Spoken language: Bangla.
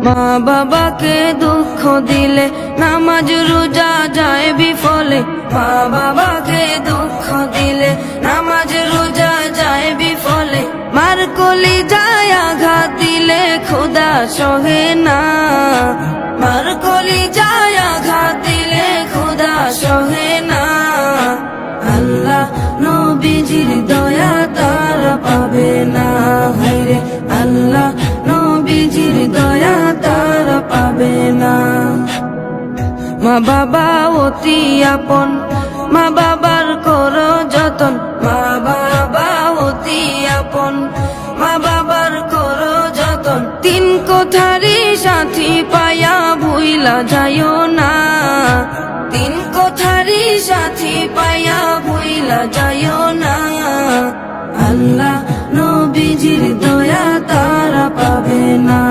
মা বাবাকে দুঃখ দিলে নামাজ রোজা যায় বিফলে। মা বাবাকে দুঃখ দিলে নামাজ রোজা যায় বিফলে। মার কলিজায় আঘাত দিলে খোদা সহে না। মার কলিজায় আঘাত দিলে খোদা সহে না। আল্লাহ নবীজির দয়া তারা পাবে না। হায়রে আল্লাহ নবীজির দয়া তারা পাবে না। মা বাবা অতি আপন, মা বাবার করো যতন। মা বাবা অতি আপন, মা বাবার করো যতন। তিন কোঠারি সাথী পায়া ভুইলা যাইও না। তিন কোঠারি সাথী পায়া ভুইলা যাইও না। আল্লাহ নবীজির দয়া তারা পাবে না।